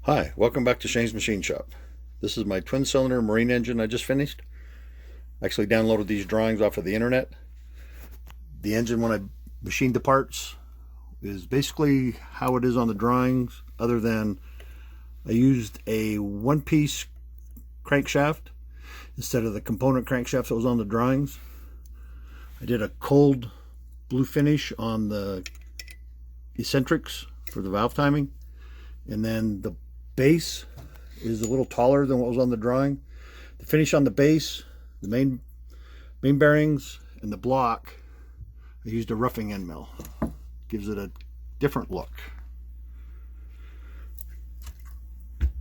Hi, welcome back to Shane's Machine Shop. This is my twin cylinder marine engine I just finished. I actually downloaded these drawings off of the internet. The engine, when I machined the parts, is basically how it is on the drawings, other than I used a one-piece crankshaft instead of the component crankshaft that was on the drawings. I did a cold blue finish on the eccentrics for the valve timing, and then the base is a little taller than what was on the drawing. The finish on the base, the main bearings, and the block, I used a roughing end mill. Gives it a different look.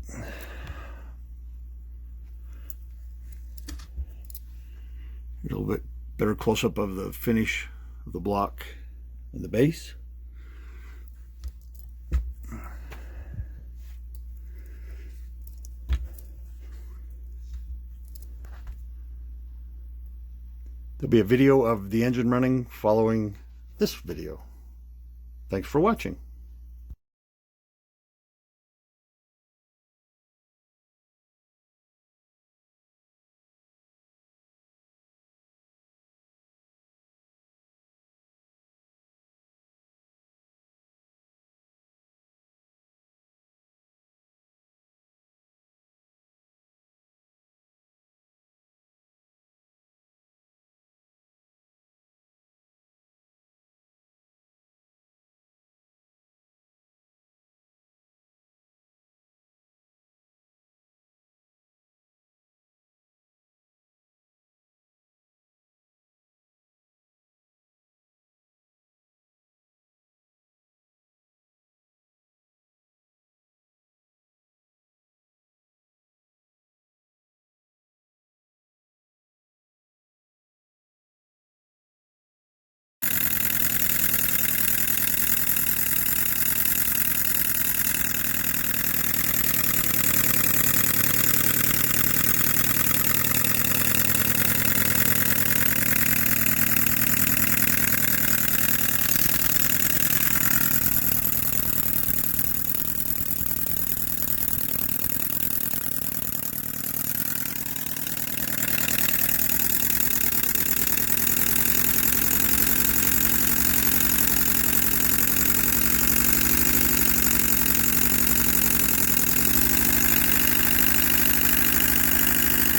A little bit better close-up of the finish of the block and the base. There'll be a video of the engine running following this video. Thanks for watching.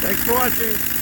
Thanks for watching.